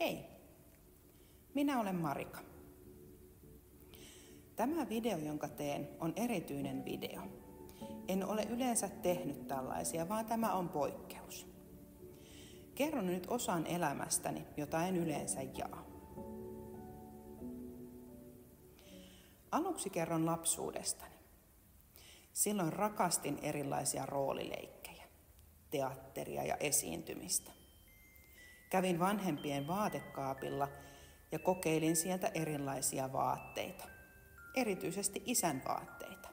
Hei, minä olen Marika. Tämä video, jonka teen, on erityinen video. En ole yleensä tehnyt tällaisia, vaan tämä on poikkeus. Kerron nyt osan elämästäni, jota en yleensä jaa. Aluksi kerron lapsuudestani. Silloin rakastin erilaisia roolileikkejä, teatteria ja esiintymistä. Kävin vanhempien vaatekaapilla ja kokeilin sieltä erilaisia vaatteita, erityisesti isän vaatteita.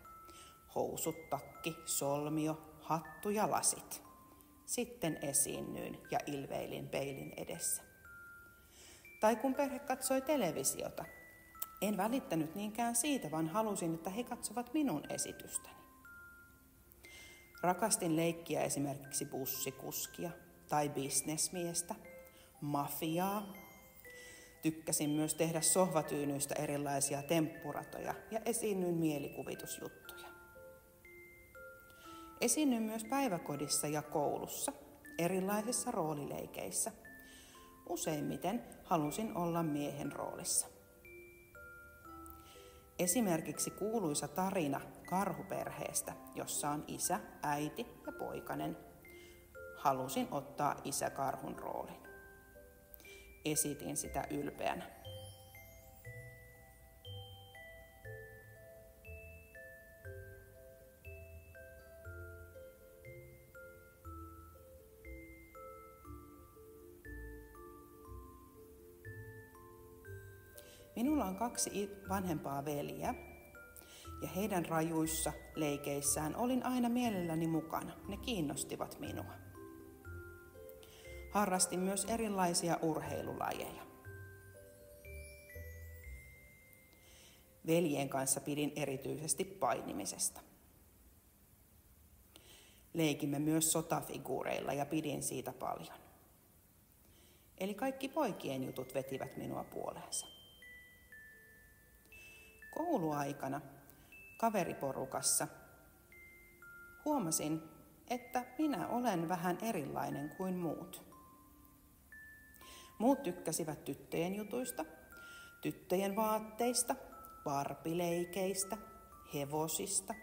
Housut, takki, solmio, hattu ja lasit. Sitten esiinnyin ja ilveilin peilin edessä. Tai kun perhe katsoi televisiota, en välittänyt niinkään siitä, vaan halusin, että he katsovat minun esitystäni. Rakastin leikkiä esimerkiksi bussikuskia tai bisnesmiestä, mafiaa. Tykkäsin myös tehdä sohvatyynyistä erilaisia temppuratoja ja esiinnyin mielikuvitusjuttuja. Esiinnyin myös päiväkodissa ja koulussa, erilaisissa roolileikeissä. Useimmiten halusin olla miehen roolissa. Esimerkiksi kuuluisa tarina karhuperheestä, jossa on isä, äiti ja poikanen. Halusin ottaa isäkarhun roolin. Esitin sitä ylpeänä. Minulla on 2 vanhempaa veljeä ja heidän rajuissa leikeissään olin aina mielelläni mukana. Ne kiinnostivat minua. Harrastin myös erilaisia urheilulajeja. Veljien kanssa pidin erityisesti painimisesta. Leikimme myös sotafiguureilla ja pidin siitä paljon. Eli kaikki poikien jutut vetivät minua puoleensa. Kouluaikana kaveriporukassa huomasin, että minä olen vähän erilainen kuin muut. Muut tykkäsivät tyttöjen jutuista, tyttöjen vaatteista, barbileikeistä, hevosista.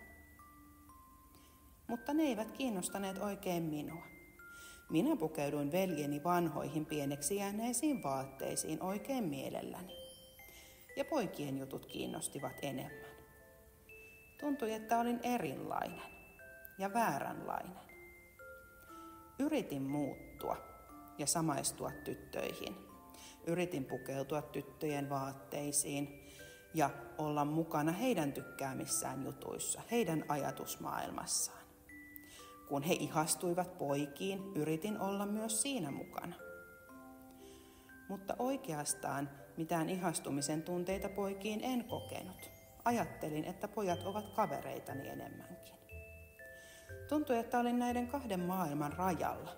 Mutta ne eivät kiinnostaneet oikein minua. Minä pukeuduin veljeni vanhoihin pieneksi jääneisiin vaatteisiin oikein mielelläni. Ja poikien jutut kiinnostivat enemmän. Tuntui, että olin erilainen ja vääränlainen. Yritin muuttua ja samaistua tyttöihin. Yritin pukeutua tyttöjen vaatteisiin ja olla mukana heidän tykkäämissään jutuissa, heidän ajatusmaailmassaan. Kun he ihastuivat poikiin, yritin olla myös siinä mukana. Mutta oikeastaan mitään ihastumisen tunteita poikiin en kokenut. Ajattelin, että pojat ovat kavereitani enemmänkin. Tuntui, että olin näiden 2 maailman rajalla.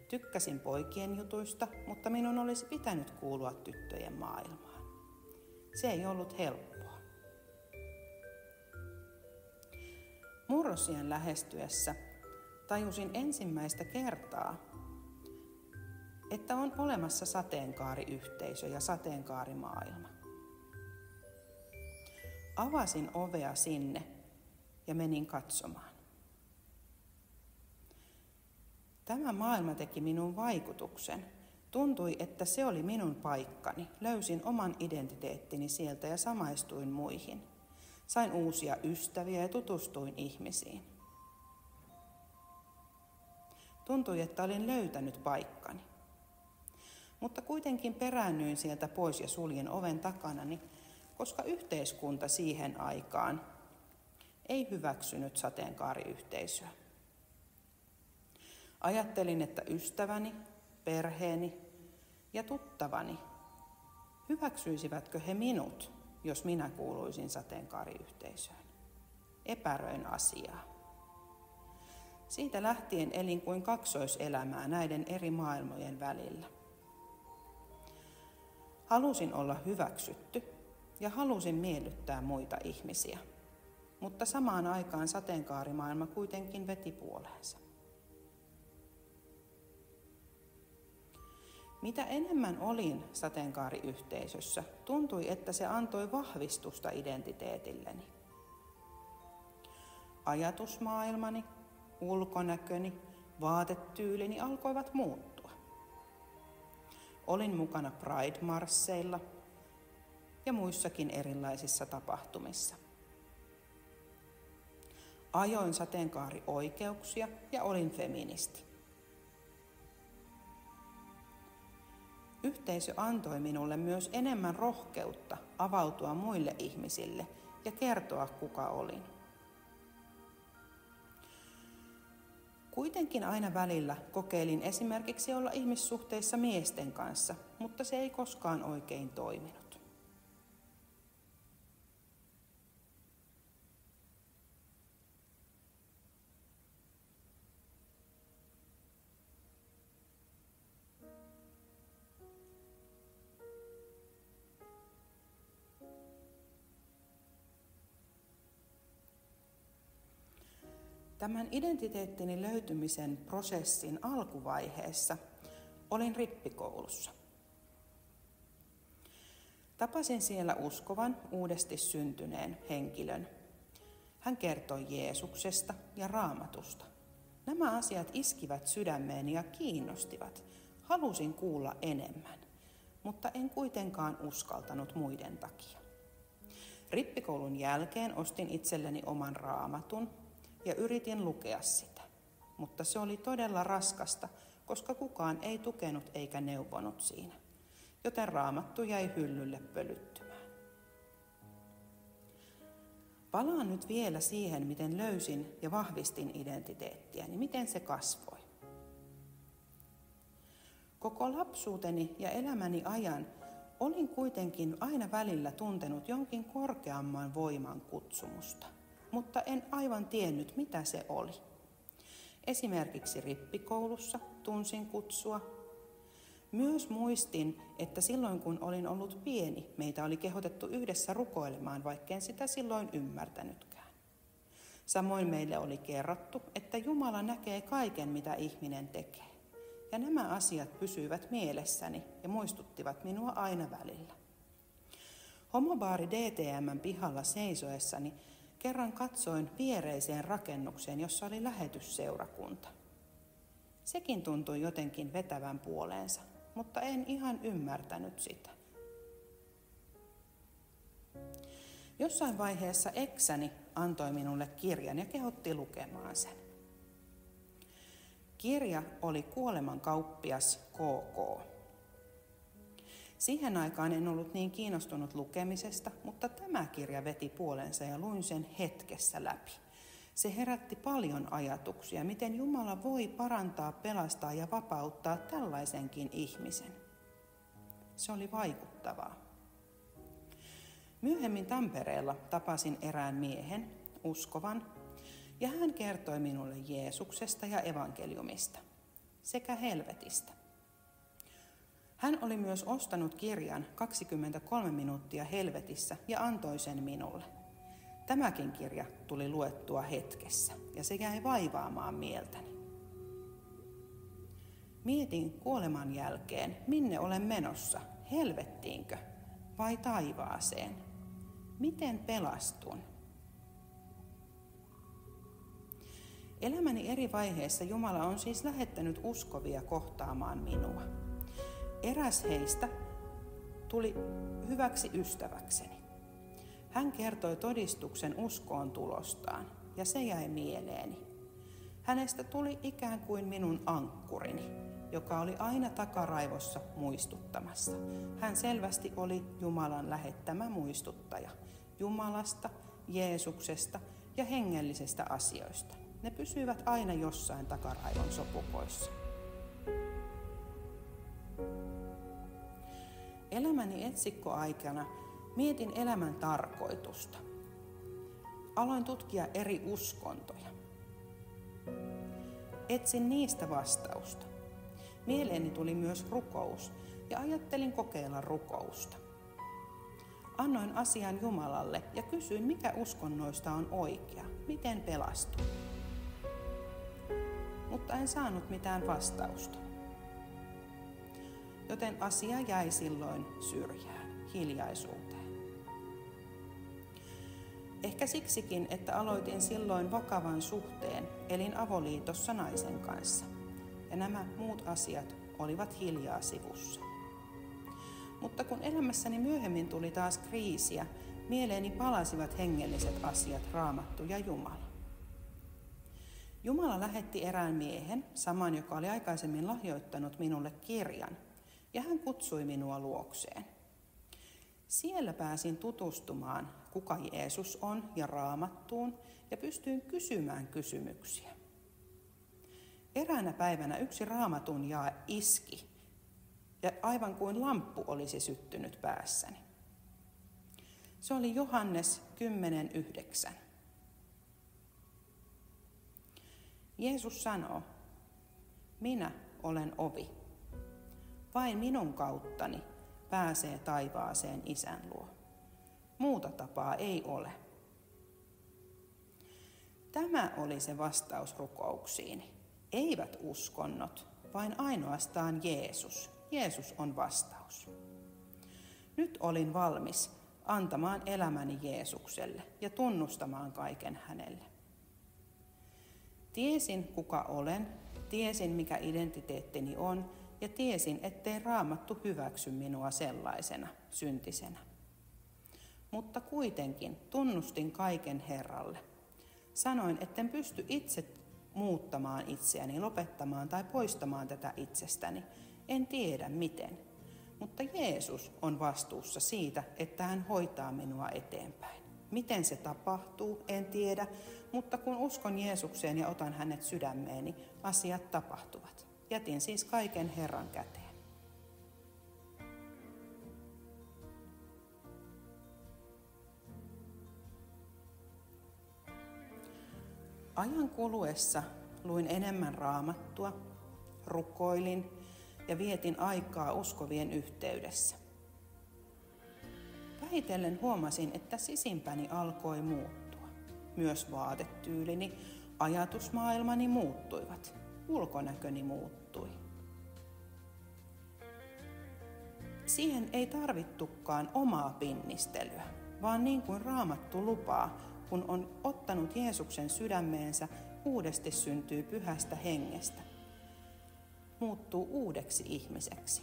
Tykkäsin poikien jutuista, mutta minun olisi pitänyt kuulua tyttöjen maailmaan. Se ei ollut helppoa. Murrosiän lähestyessä tajusin ensimmäistä kertaa, että on olemassa sateenkaariyhteisö ja sateenkaarimaailma. Avasin ovea sinne ja menin katsomaan. Tämä maailma teki minun vaikutuksen. Tuntui, että se oli minun paikkani. Löysin oman identiteettini sieltä ja samaistuin muihin. Sain uusia ystäviä ja tutustuin ihmisiin. Tuntui, että olin löytänyt paikkani. Mutta kuitenkin peräännyin sieltä pois ja suljen oven takanani, koska yhteiskunta siihen aikaan ei hyväksynyt sateenkaariyhteisöä. Ajattelin, että ystäväni, perheeni ja tuttavani, hyväksyisivätkö he minut, jos minä kuuluisin sateenkaariyhteisöön. Epäröin asiaa. Siitä lähtien elin kuin kaksoiselämää näiden eri maailmojen välillä. Halusin olla hyväksytty ja halusin miellyttää muita ihmisiä, mutta samaan aikaan sateenkaarimaailma kuitenkin veti puoleensa. Mitä enemmän olin sateenkaariyhteisössä, tuntui, että se antoi vahvistusta identiteetilleni. Ajatusmaailmani, ulkonäköni, vaatetyylini alkoivat muuttua. Olin mukana Pride-marsseilla ja muissakin erilaisissa tapahtumissa. Ajoin sateenkaarioikeuksia ja olin feministi. Yhteisö antoi minulle myös enemmän rohkeutta avautua muille ihmisille ja kertoa, kuka olin. Kuitenkin aina välillä kokeilin esimerkiksi olla ihmissuhteissa miesten kanssa, mutta se ei koskaan oikein toiminut. Tämän identiteettini löytymisen prosessin alkuvaiheessa olin rippikoulussa. Tapasin siellä uskovan, uudesti syntyneen henkilön. Hän kertoi Jeesuksesta ja Raamatusta. Nämä asiat iskivät sydämeeni ja kiinnostivat. Halusin kuulla enemmän, mutta en kuitenkaan uskaltanut muiden takia. Rippikoulun jälkeen ostin itselleni oman Raamatun ja yritin lukea sitä, mutta se oli todella raskasta, koska kukaan ei tukenut eikä neuvonut siinä, joten Raamattu jäi hyllylle pölyttymään. Palaan nyt vielä siihen, miten löysin ja vahvistin identiteettiäni, miten se kasvoi. Koko lapsuuteni ja elämäni ajan olin kuitenkin aina välillä tuntenut jonkin korkeamman voiman kutsumusta, mutta en aivan tiennyt, mitä se oli. Esimerkiksi rippikoulussa tunsin kutsua. Myös muistin, että silloin kun olin ollut pieni, meitä oli kehotettu yhdessä rukoilemaan, vaikken sitä silloin ymmärtänytkään. Samoin meille oli kerrottu, että Jumala näkee kaiken, mitä ihminen tekee. Ja nämä asiat pysyivät mielessäni ja muistuttivat minua aina välillä. Homobaari DTM:n pihalla seisoessani kerran katsoin viereiseen rakennukseen, jossa oli lähetysseurakunta. Sekin tuntui jotenkin vetävän puoleensa, mutta en ihan ymmärtänyt sitä. Jossain vaiheessa eksäni antoi minulle kirjan ja kehotti lukemaan sen. Kirja oli Kuolemankauppias K.K. Siihen aikaan en ollut niin kiinnostunut lukemisesta, mutta tämä kirja veti puolensa ja luin sen hetkessä läpi. Se herätti paljon ajatuksia, miten Jumala voi parantaa, pelastaa ja vapauttaa tällaisenkin ihmisen. Se oli vaikuttavaa. Myöhemmin Tampereella tapasin erään miehen, uskovan, ja hän kertoi minulle Jeesuksesta ja evankeliumista sekä helvetistä. Hän oli myös ostanut kirjan 23 minuuttia helvetissä ja antoi sen minulle. Tämäkin kirja tuli luettua hetkessä ja se jäi vaivaamaan mieltäni. Mietin kuoleman jälkeen, minne olen menossa, helvettiinkö vai taivaaseen? Miten pelastun? Elämäni eri vaiheissa Jumala on siis lähettänyt uskovia kohtaamaan minua. Eräs heistä tuli hyväksi ystäväkseni. Hän kertoi todistuksen uskoon tulostaan, ja se jäi mieleeni. Hänestä tuli ikään kuin minun ankkurini, joka oli aina takaraivossa muistuttamassa. Hän selvästi oli Jumalan lähettämä muistuttaja Jumalasta, Jeesuksesta ja hengellisistä asioista. Ne pysyivät aina jossain takaraivon sopukoissa. Elämäni etsikkoaikana mietin elämän tarkoitusta. Aloin tutkia eri uskontoja. Etsin niistä vastausta. Mieleeni tuli myös rukous ja ajattelin kokeilla rukousta. Annoin asian Jumalalle ja kysyin, mikä uskonnoista on oikea, miten pelastun. Mutta en saanut mitään vastausta. joten asia jäi silloin syrjään, hiljaisuuteen. Ehkä siksikin, että aloitin silloin vakavan suhteen, elin avoliitossa naisen kanssa, ja nämä muut asiat olivat hiljaa sivussa. Mutta kun elämässäni myöhemmin tuli taas kriisiä, mieleeni palasivat hengelliset asiat, Raamattu ja Jumala. Jumala lähetti erään miehen, saman joka oli aikaisemmin lahjoittanut minulle kirjan, ja hän kutsui minua luokseen. Siellä pääsin tutustumaan, kuka Jeesus on ja Raamattuun, ja pystyin kysymään kysymyksiä. Eräänä päivänä yksi Raamatun jae iski, ja aivan kuin lamppu olisi syttynyt päässäni. Se oli Johannes 10:9. Jeesus sanoo, minä olen ovi. Vain minun kauttani pääsee taivaaseen Isän luo. Muuta tapaa ei ole. Tämä oli se vastaus rukouksiini. Eivät uskonnot, vain ainoastaan Jeesus. Jeesus on vastaus. Nyt olin valmis antamaan elämäni Jeesukselle ja tunnustamaan kaiken hänelle. Tiesin, kuka olen, tiesin, mikä identiteettini on, ja tiesin, ettei Raamattu hyväksy minua sellaisena, syntisenä. Mutta kuitenkin tunnustin kaiken Herralle. Sanoin, etten pysty itse muuttamaan itseäni, lopettamaan tai poistamaan tätä itsestäni. En tiedä miten, mutta Jeesus on vastuussa siitä, että hän hoitaa minua eteenpäin. Miten se tapahtuu, en tiedä, mutta kun uskon Jeesukseen ja otan hänet sydämeeni, asiat tapahtuvat. Jätin siis kaiken Herran käteen. Ajan kuluessa luin enemmän Raamattua, rukoilin ja vietin aikaa uskovien yhteydessä. Vähitellen huomasin, että sisimpäni alkoi muuttua. Myös vaatetyylini, ajatusmaailmani muuttuivat. Ulkonäköni muuttui. Siihen ei tarvittukaan omaa pinnistelyä, vaan niin kuin Raamattu lupaa, kun on ottanut Jeesuksen sydämeensä, uudesti syntyy Pyhästä Hengestä. Muuttuu uudeksi ihmiseksi.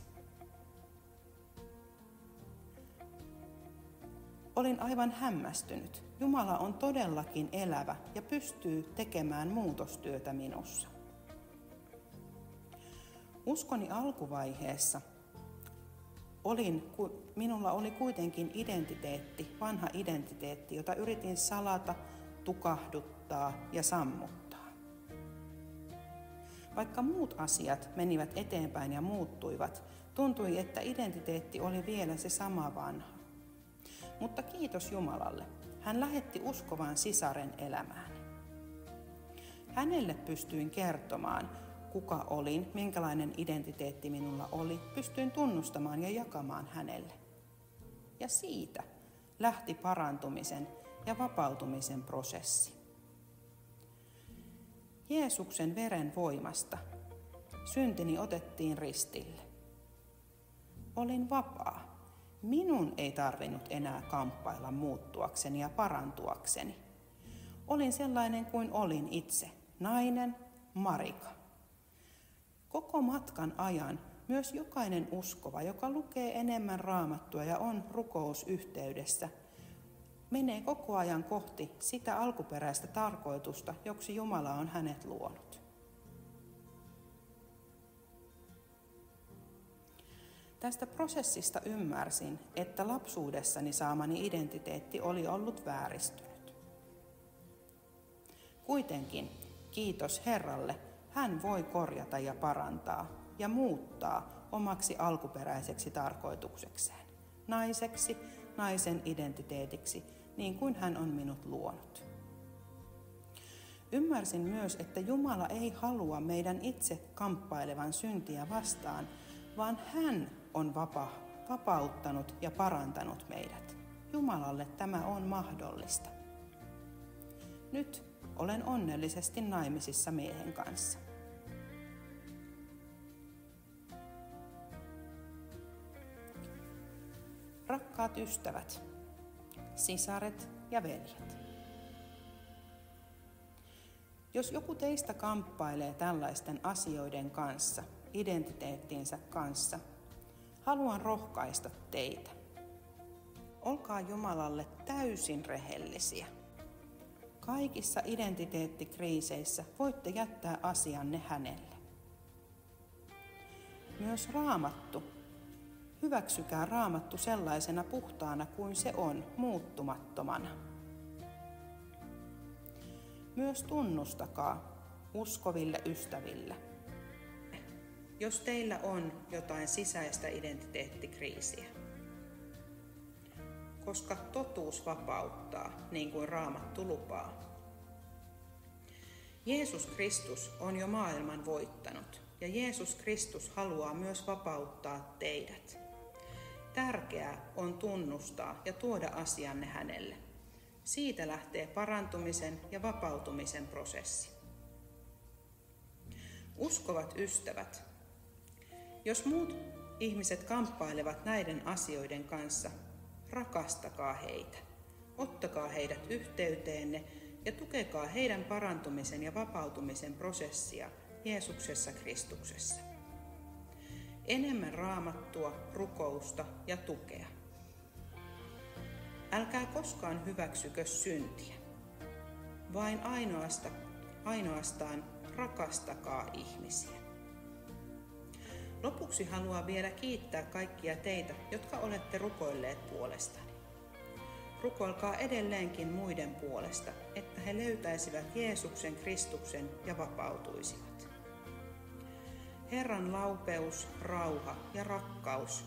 Olin aivan hämmästynyt. Jumala on todellakin elävä ja pystyy tekemään muutostyötä minussa. Uskoni alkuvaiheessa minulla oli kuitenkin identiteetti, vanha identiteetti, jota yritin salata, tukahduttaa ja sammuttaa. Vaikka muut asiat menivät eteenpäin ja muuttuivat, tuntui, että identiteetti oli vielä se sama vanha. Mutta kiitos Jumalalle, hän lähetti uskovan sisaren elämääni. Hänelle pystyin kertomaan, kuka olin, minkälainen identiteetti minulla oli, pystyin tunnustamaan ja jakamaan hänelle. Ja siitä lähti parantumisen ja vapautumisen prosessi. Jeesuksen veren voimasta syntini otettiin ristille. Olin vapaa. Minun ei tarvinnut enää kamppailla muuttuakseni ja parantuakseni. Olin sellainen kuin olin itse, nainen Marika. Koko matkan ajan myös jokainen uskova, joka lukee enemmän Raamattua ja on rukousyhteydessä, menee koko ajan kohti sitä alkuperäistä tarkoitusta, joksi Jumala on hänet luonut. Tästä prosessista ymmärsin, että lapsuudessani saamani identiteetti oli ollut vääristynyt. Kuitenkin, kiitos Herralle, hän voi korjata ja parantaa ja muuttaa omaksi alkuperäiseksi tarkoituksekseen, naiseksi, naisen identiteetiksi, niin kuin hän on minut luonut. Ymmärsin myös, että Jumala ei halua meidän itse kamppailevan syntiä vastaan, vaan hän on vapauttanut ja parantanut meidät. Jumalalle tämä on mahdollista. Nyt olen onnellisesti naimisissa miehen kanssa. Rakkaat ystävät, sisaret ja veljet. Jos joku teistä kamppailee tällaisten asioiden kanssa, identiteettinsä kanssa, haluan rohkaista teitä. Olkaa Jumalalle täysin rehellisiä. Kaikissa identiteettikriiseissä voitte jättää asianne hänelle. Myös Raamattu. Hyväksykää Raamattu sellaisena puhtaana kuin se on, muuttumattomana. Myös tunnustakaa uskoville ystäville, jos teillä on jotain sisäistä identiteettikriisiä. Koska totuus vapauttaa, niin kuin Raamattu lupaa. Jeesus Kristus on jo maailman voittanut, ja Jeesus Kristus haluaa myös vapauttaa teidät. Tärkeää on tunnustaa ja tuoda asianne hänelle. Siitä lähtee parantumisen ja vapautumisen prosessi. Uskovat ystävät, jos muut ihmiset kamppailevat näiden asioiden kanssa, rakastakaa heitä. Ottakaa heidät yhteyteenne ja tukekaa heidän parantumisen ja vapautumisen prosessia Jeesuksessa Kristuksessa. Enemmän Raamattua, rukousta ja tukea. Älkää koskaan hyväksykö syntiä. Vain ainoastaan rakastakaa ihmisiä. Lopuksi haluan vielä kiittää kaikkia teitä, jotka olette rukoilleet puolestani. Rukoilkaa edelleenkin muiden puolesta, että he löytäisivät Jeesuksen Kristuksen ja vapautuisivat. Herran laupeus, rauha ja rakkaus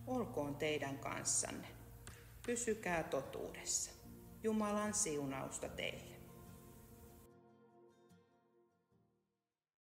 olkoon teidän kanssanne. Pysykää totuudessa. Jumalan siunausta teille.